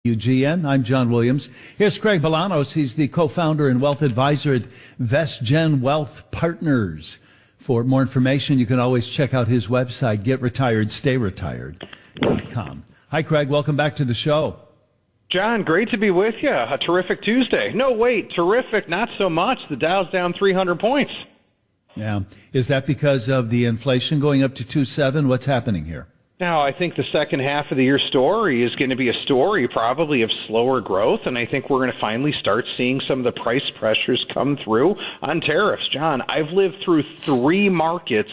UGN. I'm John Williams. Here's Craig Bolanos. He's the co-founder and wealth advisor at VestGen Wealth Partners. For more information, you can always check out his website, getretiredstayretired.com. Hi, Craig. Welcome back to the show. John, great to be with you. A terrific Tuesday. No, wait, terrific, not so much. The Dow's down 300 points. Yeah. Is that because of the inflation going up to 2.7? What's happening here? Now, I think the second half of the year story is going to be a story probably of slower growth, and I think we're going to finally start seeing some of the price pressures come through on tariffs. John, I've lived through 3 markets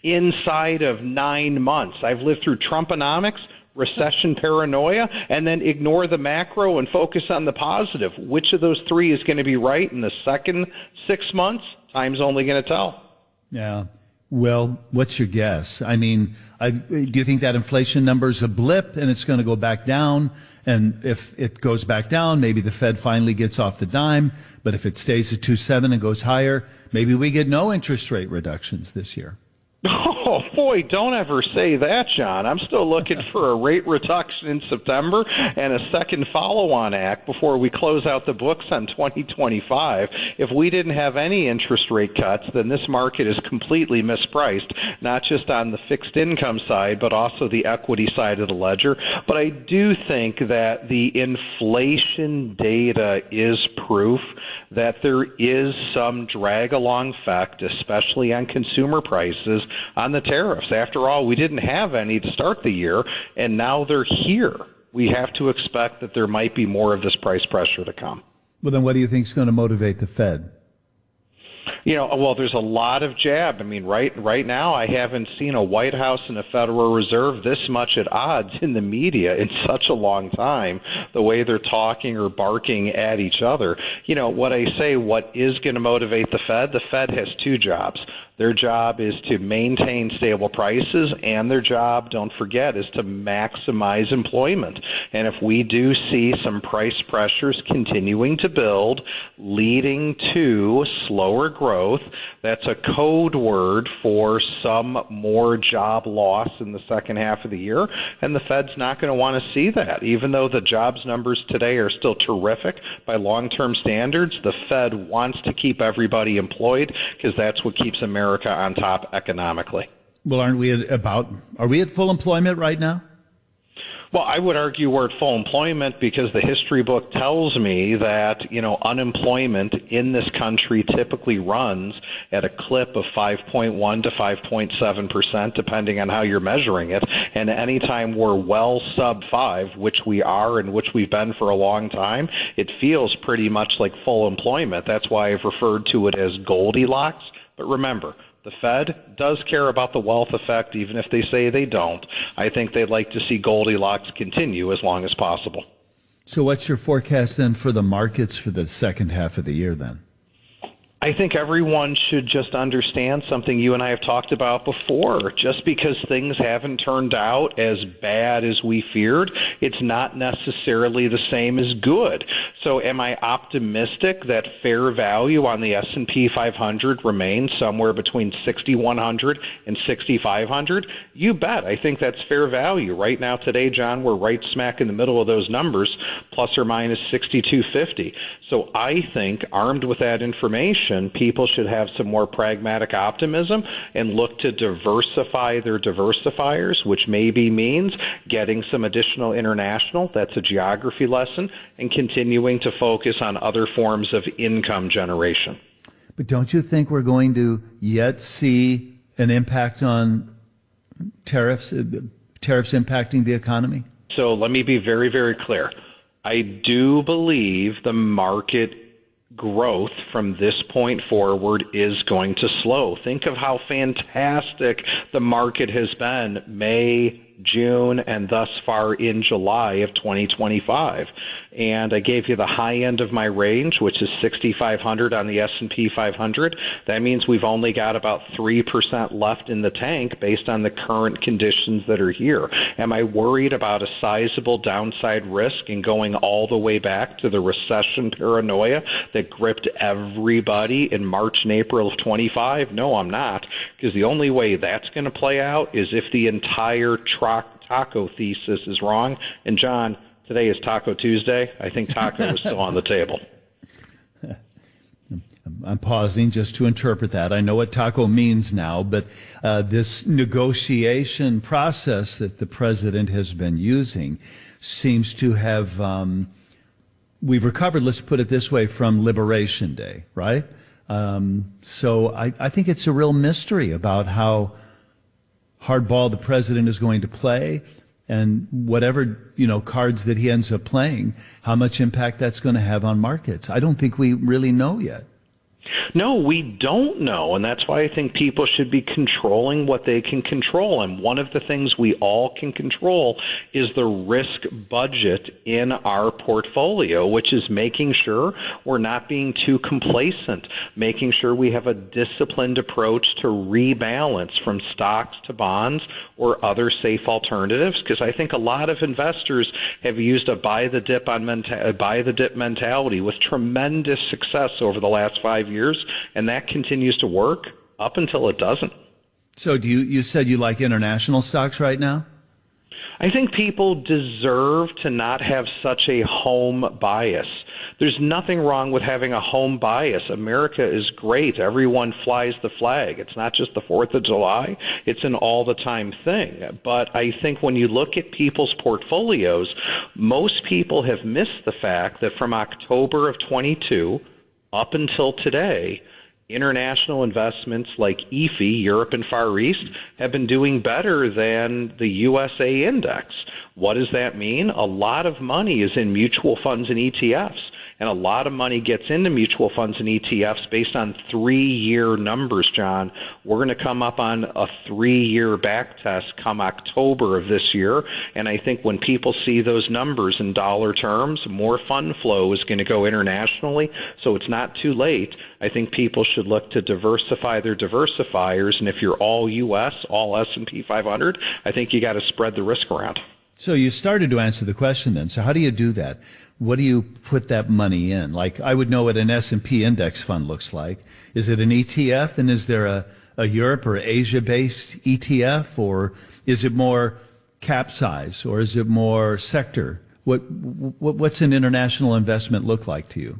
inside of 9 months. I've lived through Trumponomics, recession paranoia, and then ignore the macro and focus on the positive. Which of those 3 is going to be right in the second 6 months? Time's only going to tell. Yeah. Well, what's your guess? I mean, do you think that inflation number is a blip and it's going to go back down? And if it goes back down, maybe the Fed finally gets off the dime. But if it stays at 2.7 and goes higher, maybe we get no interest rate reductions this year. Oh, boy, don't ever say that, John. I'm still looking for a rate reduction in September and a second follow-on act before we close out the books on 2025. If we didn't have any interest rate cuts, then this market is completely mispriced, not just on the fixed income side, but also the equity side of the ledger. But I do think that the inflation data is proof that there is some drag-along effect, especially on consumer prices, on the tariffs. After all, we didn't have any to start the year, and now they're here. We have to expect that there might be more of this price pressure to come. Well, then what do you think is going to motivate the Fed? You know, well, there's a lot of jab. I mean, right now, I haven't seen a White House and a Federal Reserve this much at odds in the media in such a long time, the way they're talking or barking at each other. You know, what is going to motivate the Fed has 2 jobs. Their job is to maintain stable prices, and their job, don't forget, is to maximize employment. And if we do see some price pressures continuing to build, leading to slower growth, that's a code word for some more job loss in the second half of the year, and the Fed's not going to want to see that. Even though the jobs numbers today are still terrific by long-term standards, the Fed wants to keep everybody employed because that's what keeps America on top economically. Well, are we at full employment right now? Well, I would argue we're at full employment because the history book tells me that, unemployment in this country typically runs at a clip of 5.1 to 5.7%, depending on how you're measuring it. And anytime we're well sub 5, which we are and which we've been for a long time, it feels pretty much like full employment. That's why I've referred to it as Goldilocks. But remember, the Fed does care about the wealth effect, even if they say they don't. I think they'd like to see Goldilocks continue as long as possible. So what's your forecast then for the markets for the second half of the year then? I think everyone should just understand something you and I have talked about before. Just because things haven't turned out as bad as we feared, it's not necessarily the same as good. So am I optimistic that fair value on the S&P 500 remains somewhere between 6,100 and 6,500? You bet. I think that's fair value. Right now today, John, we're right smack in the middle of those numbers, plus or minus 6,250. So I think armed with that information, people should have some more pragmatic optimism and look to diversify their diversifiers, which maybe means getting some additional international, that's a geography lesson, and continuing to focus on other forms of income generation. But don't you think we're going to yet see an impact on tariffs impacting the economy? So let me be very, very clear. I do believe the market growth from this point forward is going to slow. Think of how fantastic the market has been May, June, and thus far in July of 2025. And I gave you the high end of my range, which is 6,500 on the S&P 500. That means we've only got about 3% left in the tank based on the current conditions that are here. Am I worried about a sizable downside risk in going all the way back to the recession paranoia that gripped everybody in March and April of 25? No, I'm not, because the only way that's going to play out is if the entire taco thesis is wrong. And John, Today is Taco Tuesday. I think taco is still on the table. I'm pausing just to interpret that. I know what taco means now, but this negotiation process that the president has been using seems to have, we've recovered, let's put it this way, from Liberation Day, right? So I think it's a real mystery about how hardball the president is going to play, and whatever, cards that he ends up playing, how much impact that's going to have on markets. I don't think we really know yet. No, we don't know, and that's why I think people should be controlling what they can control. And one of the things we all can control is the risk budget in our portfolio, which is making sure we're not being too complacent, making sure we have a disciplined approach to rebalance from stocks to bonds or other safe alternatives, because I think a lot of investors have used a buy the dip mentality with tremendous success over the last 5 years, and that continues to work up until it doesn't. So you said you like international stocks right now? I think people deserve to not have such a home bias. There's nothing wrong with having a home bias. America is great. Everyone flies the flag. It's not just the 4th of July. It's an all-the-time thing. But I think when you look at people's portfolios, most people have missed the fact that from October of 22 up until today, international investments like EFI, Europe and Far East, have been doing better than the USA index. What does that mean? A lot of money is in mutual funds and ETFs, and a lot of money gets into mutual funds and ETFs based on 3-year numbers, John. We're going to come up on a 3-year back test come October of this year, and I think when people see those numbers in dollar terms, more fund flow is going to go internationally, so it's not too late. I think people should look to diversify their diversifiers, and if you're all U.S., all S&P 500, I think you got to spread the risk around. So you started to answer the question then. So how do you do that? What do you put that money in? Like, I would know what an S&P index fund looks like. Is it an ETF, and is there a Europe or Asia-based ETF, or is it more cap size, or is it more sector? What's an international investment look like to you?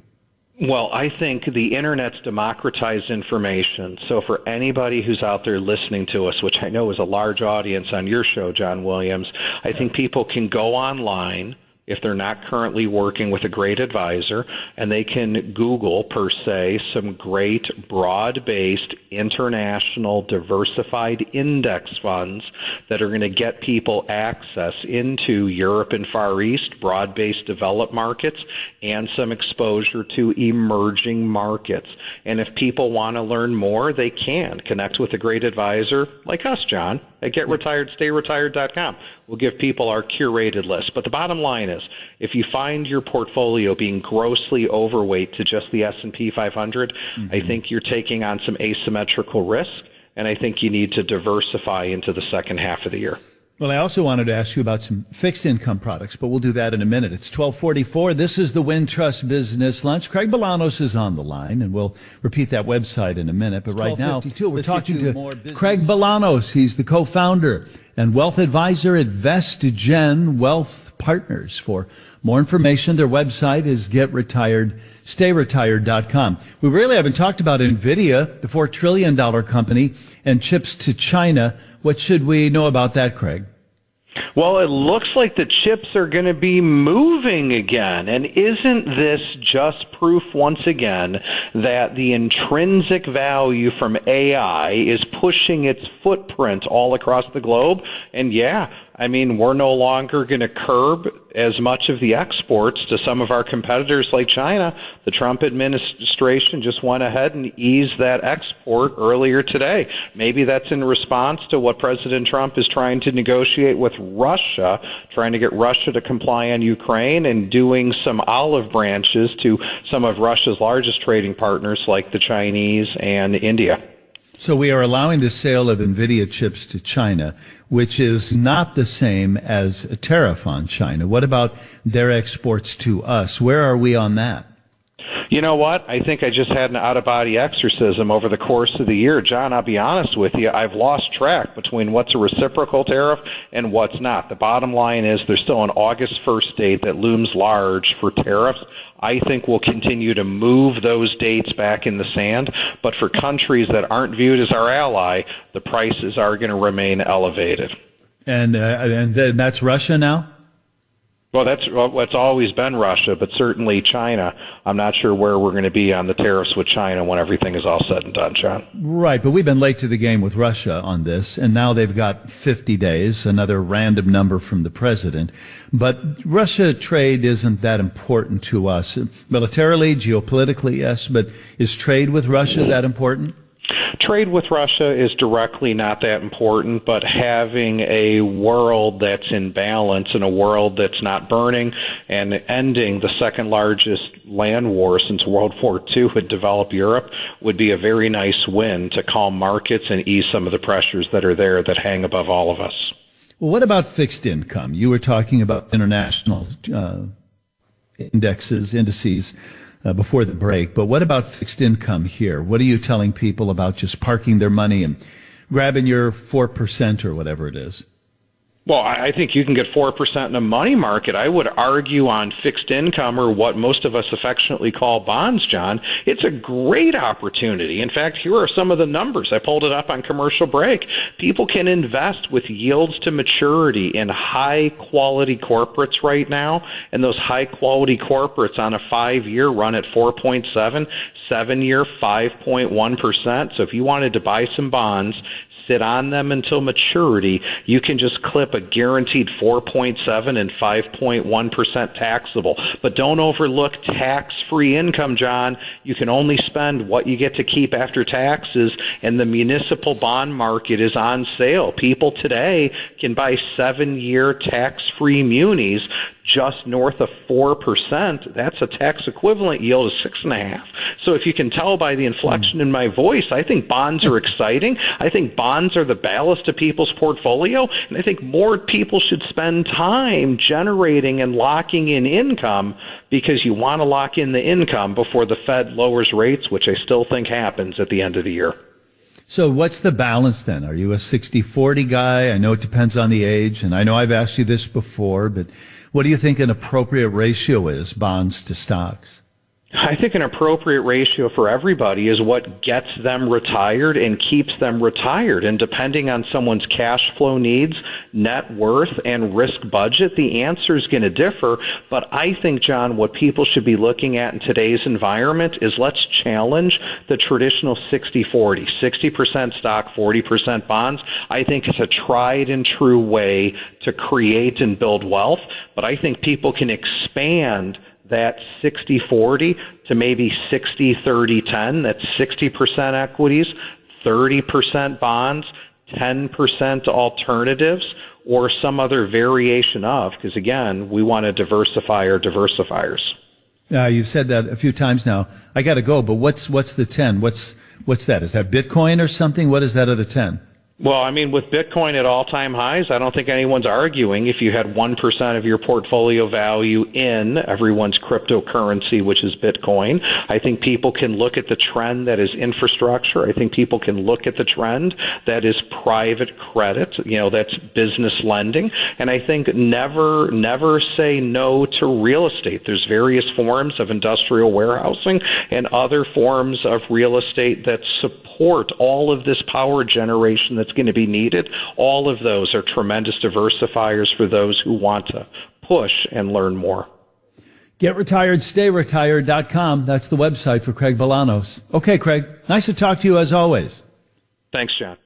Well, I think the Internet's democratized information. So for anybody who's out there listening to us, which I know is a large audience on your show, John Williams, I think people can go online if they're not currently working with a great advisor, and they can Google, per se, some great broad-based international diversified index funds that are going to get people access into Europe and Far East, broad-based developed markets, and some exposure to emerging markets. And if people want to learn more, they can connect with a great advisor like us, John, at GetRetiredStayRetired.com. We'll give people our curated list. But the bottom line is, if you find your portfolio being grossly overweight to just the S&P 500, I think you're taking on some asymmetrical risk, and I think you need to diversify into the second half of the year. Well, I also wanted to ask you about some fixed income products, but we'll do that in a minute. It's 12:44. This is the Wintrust Business Lunch. Craig Bolanos is on the line, and we'll repeat that website in a minute. But right now, we're talking to Craig Bolanos. He's the co-founder and wealth advisor at VestGen Wealth Partners. For more information, their website is GetRetiredStayRetired.com. We really haven't talked about NVIDIA, the $4 trillion company, and chips to China. What should we know about that, Craig? Well, it looks like the chips are going to be moving again. And isn't this just proof once again that the intrinsic value from AI is pushing its footprint all across the globe? And yeah, I mean, we're no longer going to curb as much of the exports to some of our competitors like China. The Trump administration just went ahead and eased that export earlier today. Maybe that's in response to what President Trump is trying to negotiate with Russia, trying to get Russia to comply on Ukraine and doing some olive branches to some of Russia's largest trading partners like the Chinese and India. So we are allowing the sale of NVIDIA chips to China, which is not the same as a tariff on China. What about their exports to us? Where are we on that? You know what? I think I just had an out-of-body exorcism over the course of the year. John, I'll be honest with you, I've lost track between what's a reciprocal tariff and what's not. The bottom line is there's still an August 1st date that looms large for tariffs. I think we'll continue to move those dates back in the sand, but for countries that aren't viewed as our ally, the prices are going to remain elevated. And that's Russia now? Well, it's always been Russia, but certainly China. I'm not sure where we're going to be on the tariffs with China when everything is all said and done, John. Right, but we've been late to the game with Russia on this, and now they've got 50 days, another random number from the president. But Russia trade isn't that important to us. Militarily, geopolitically, yes, but is trade with Russia that important? Trade with Russia is directly not that important, but having a world that's in balance and a world that's not burning and ending the second largest land war since World War II had developed Europe would be a very nice win to calm markets and ease some of the pressures that are there that hang above all of us. Well, what about fixed income? You were talking about international indices before the break, but what about fixed income here? What are you telling people about just parking their money and grabbing your 4% or whatever it is? Well, I think you can get 4% in a money market. I would argue on fixed income, or what most of us affectionately call bonds, John. It's a great opportunity. In fact, here are some of the numbers. I pulled it up on commercial break. People can invest with yields to maturity in high-quality corporates right now, and those high-quality corporates on a 5-year run at 4.7, 7-year 5.1%. So if you wanted to buy some bonds, sit on them until maturity, you can just clip a guaranteed 4.7 and 5.1% taxable. But don't overlook tax-free income, John. You can only spend what you get to keep after taxes, and the municipal bond market is on sale. People today can buy 7-year tax-free munis just north of 4%. That's a tax equivalent yield of 6.5. So if you can tell by the inflection in my voice, I think bonds are exciting. I think bonds are the ballast to people's portfolio, and I think more people should spend time generating and locking in income, because you want to lock in the income before the Fed lowers rates, which I still think happens at the end of the year. So what's the balance then? Are you a 60-40 guy? I know it depends on the age, and I know I've asked you this before, but what do you think an appropriate ratio is, bonds to stocks? I think an appropriate ratio for everybody is what gets them retired and keeps them retired. And depending on someone's cash flow needs, net worth, and risk budget, the answer is going to differ. But I think, John, what people should be looking at in today's environment is let's challenge the traditional 60-40, 60% stock, 40% bonds. I think it's a tried and true way to create and build wealth. But I think people can expand that 60-40 to maybe 60-30-10. That's 60% equities, 30% bonds, 10% alternatives, or some other variation of, because again, we want to diversify our diversifiers. You've said that a few times now. I got to go, but what's the 10? What's that? Is that Bitcoin or something? What is that other 10? Well, I mean, with Bitcoin at all-time highs, I don't think anyone's arguing if you had 1% of your portfolio value in everyone's cryptocurrency, which is Bitcoin. I think people can look at the trend that is infrastructure. I think people can look at the trend that is private credit, that's business lending. And I think never say no to real estate. There's various forms of industrial warehousing and other forms of real estate that support all of this power generation that's going to be needed. All of those are tremendous diversifiers for those who want to push and learn more. GetRetiredStayRetired.com. That's the website for Craig Bolanos. Okay, Craig. Nice to talk to you as always. Thanks, John.